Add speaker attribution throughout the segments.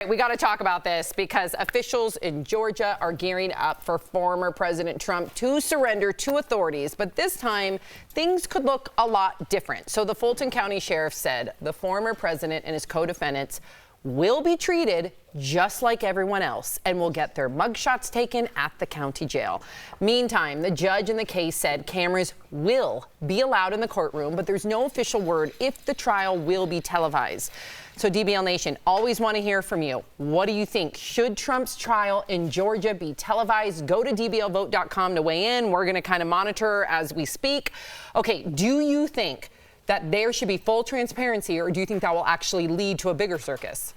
Speaker 1: We got to talk about this because officials in Georgia are gearing up for former President Trump to surrender to authorities. But this time, things could look a lot different. So the Fulton County Sheriff said the former president and his co-defendants will be treated just like everyone else and will get their mugshots taken at the county jail. Meantime, the judge in the case said cameras will be allowed in the courtroom, but there's no official word if the trial will be televised. So DBL Nation, always want to hear from you. What do you think? Should Trump's trial in Georgia be televised? Go to dblvote.com to weigh in. We're going to kind of monitor as we speak. Okay, do you think that there should be full transparency, or do you think that will actually lead to a bigger circus?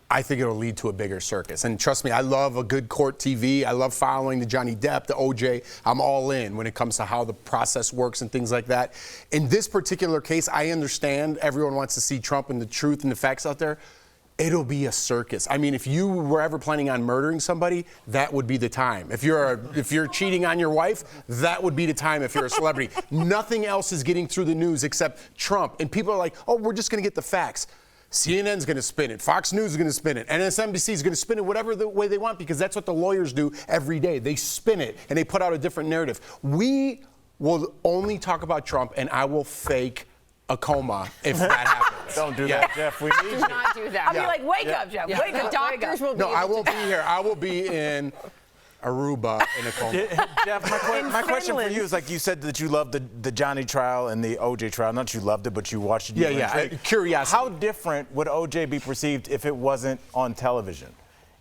Speaker 2: I think it'll lead to a bigger circus. And trust me, I love a good court TV. I love following the Johnny Depp, the OJ. I'm all in when it comes to how the process works and things like that. In this particular case, I understand everyone wants to see Trump and the truth and the facts out there. It'll be a circus. I mean, if you were ever planning on murdering somebody, that would be the time. If you're cheating on your wife, that would be the time if you're a celebrity. Nothing else is getting through the news except Trump. And people are like, oh, we're just going to get the facts. CNN's going to spin it. Fox News is going to spin it. MSNBC is going to spin it whatever the way they want, because that's what the lawyers do every day. They spin it and they put out a different narrative. We will only talk about Trump, and I will fake a coma if that happens.
Speaker 3: Don't do that, Jeff. We need you.
Speaker 1: Do not do that.
Speaker 4: I'll be like, wake up, Jeff. Wake up.
Speaker 1: The doctors will be
Speaker 2: No, I won't be here. I will be in Aruba in a coma.
Speaker 3: Jeff, my question for you is, like you said that you loved the Johnny trial and the OJ trial. Not that you loved it, but you watched it.
Speaker 2: Yeah. Curiosity.
Speaker 3: How different would OJ be perceived if it wasn't on television?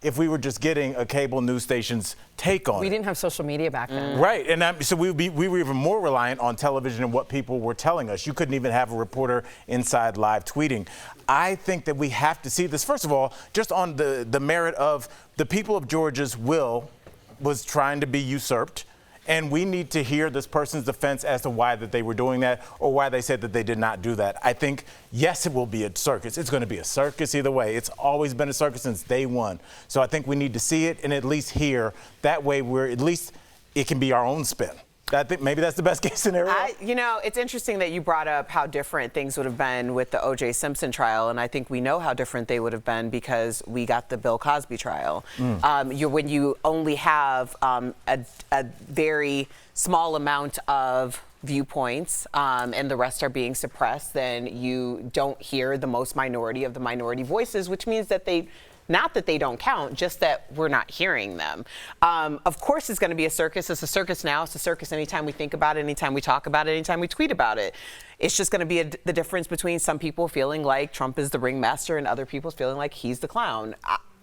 Speaker 3: If we were just getting a cable news station's take on it?
Speaker 1: We didn't have social media back then.
Speaker 3: Right, and so we were even more reliant on television and what people were telling us. You couldn't even have a reporter inside live tweeting. I think that we have to see this, first of all, just on the merit of the people of Georgia's will was trying to be usurped, and we need to hear this person's defense as to why that they were doing that or why they said that they did not do that. I think, yes, it will be a circus. It's going to be a circus either way. It's always been a circus since day one. So I think we need to see it and at least hear. That way at least it can be our own spin. I think maybe that's the best case scenario.
Speaker 4: It's interesting that you brought up how different things would have been with the O.J. Simpson trial, and I think we know how different they would have been because we got the Bill Cosby trial. When you only have a very small amount of viewpoints and the rest are being suppressed, then you don't hear the most minority of the minority voices, which means that not that they don't count, just that we're not hearing them. Of course, it's going to be a circus. It's a circus now. It's a circus anytime we think about it, anytime we talk about it, anytime we tweet about it. It's just going to be the difference between some people feeling like Trump is the ringmaster and other people feeling like he's the clown.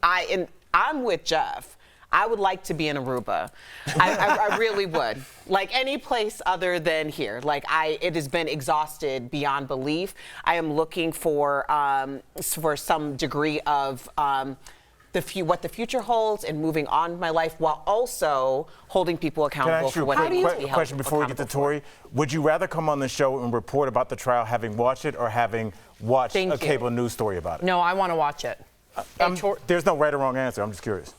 Speaker 4: I'm with Jeff. I would like to be in Aruba. I really would. Like any place other than here. It has been exhausted beyond belief. I am looking for some degree of what the future holds and moving on with my life, while also holding people accountable for what they need to be held accountable.
Speaker 3: Question before we get to Tori. Would you rather come on the show and report about the trial having watched it or having watched a cable news story about it?
Speaker 1: No, I want to watch it.
Speaker 3: There's no right or wrong answer. I'm just curious.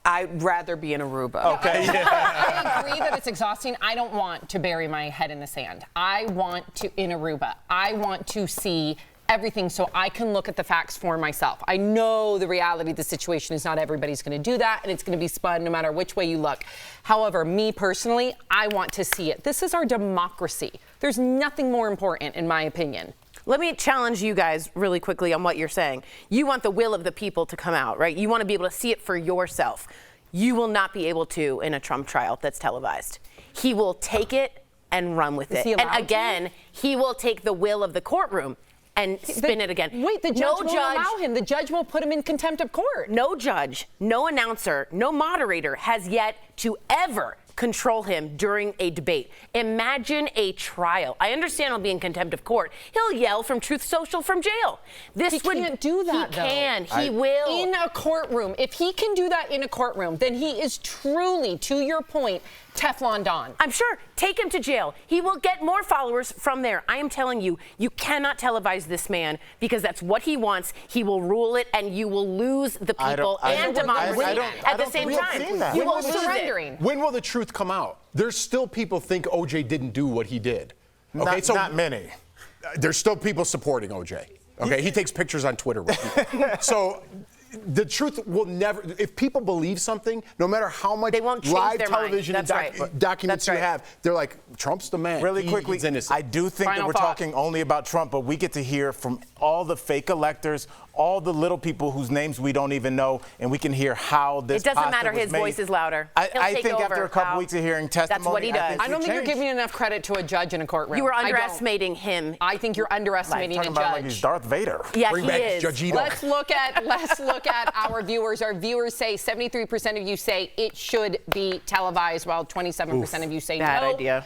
Speaker 4: I'd rather be in Aruba.
Speaker 3: Okay.
Speaker 1: I agree that it's exhausting. I don't want to bury my head in the sand. I want to, in Aruba, I want to see everything so I can look at the facts for myself. I know the reality of the situation is not everybody's going to do that, and it's going to be spun no matter which way you look. However, me personally, I want to see it. This is our democracy. There's nothing more important, in my opinion.
Speaker 5: Let me challenge you guys really quickly on what you're saying. You want the will of the people to come out, right? You want to be able to see it for yourself. You will not be able to in a Trump trial that's televised. He will take it and run with it. And again, he will take the will of the courtroom and spin it again.
Speaker 1: Wait, the judge won't allow him. The judge will put him in contempt of court.
Speaker 5: No judge, no announcer, no moderator has yet to ever control him during a debate. Imagine a trial. I understand he'll be in contempt of court. He'll yell from Truth Social from jail.
Speaker 1: He can't do that,
Speaker 5: though. He can. He will.
Speaker 1: In a courtroom. If he can do that in a courtroom, then he is truly, to your point, Teflon Don.
Speaker 5: I'm sure. Take him to jail. He will get more followers from there. I am telling you, you cannot televise this man because that's what he wants. He will rule it, and you will lose the people and democracy at the same time.
Speaker 1: You will surrendering.
Speaker 2: When will the truth come out? There's still people think OJ didn't do what he did. Okay,
Speaker 3: not many.
Speaker 2: There's still people supporting OJ. Okay, he takes pictures on Twitter with me. So the truth will never. If people believe something, no matter how much
Speaker 5: They won't change
Speaker 2: live
Speaker 5: their mind.
Speaker 2: television and
Speaker 5: That's right.
Speaker 2: documents
Speaker 5: That's
Speaker 2: you
Speaker 5: right.
Speaker 2: have, they're like, Trump's the man.
Speaker 3: Really quickly,
Speaker 2: he's innocent.
Speaker 3: I do think
Speaker 1: Final
Speaker 3: that we're
Speaker 1: thought.
Speaker 3: talking only about Trump, but we get to hear from all the fake electors, all the little people whose names we don't even know, and we can hear how this
Speaker 5: It doesn't
Speaker 3: pasta
Speaker 5: matter.
Speaker 3: was
Speaker 5: His
Speaker 3: made.
Speaker 5: voice is louder.
Speaker 3: I
Speaker 5: He'll take
Speaker 3: think
Speaker 5: over.
Speaker 3: after a couple
Speaker 5: Wow.
Speaker 3: weeks of hearing testimony,
Speaker 5: That's what he does.
Speaker 3: think
Speaker 1: I don't
Speaker 3: we
Speaker 1: think you're
Speaker 3: changed.
Speaker 1: giving enough credit to a judge in a courtroom.
Speaker 5: You were
Speaker 1: I don't.
Speaker 5: underestimating him.
Speaker 1: I think you're underestimating
Speaker 3: Talking
Speaker 1: a
Speaker 3: about
Speaker 1: judge.
Speaker 3: like he's Darth Vader.
Speaker 5: Yeah,
Speaker 2: Bring
Speaker 5: he
Speaker 2: back
Speaker 5: is.
Speaker 2: Judge Ito.
Speaker 1: Let's look at our viewers. Our viewers say 73% of you say it should be televised, while 27% of you say
Speaker 5: Bad
Speaker 1: no.
Speaker 5: idea.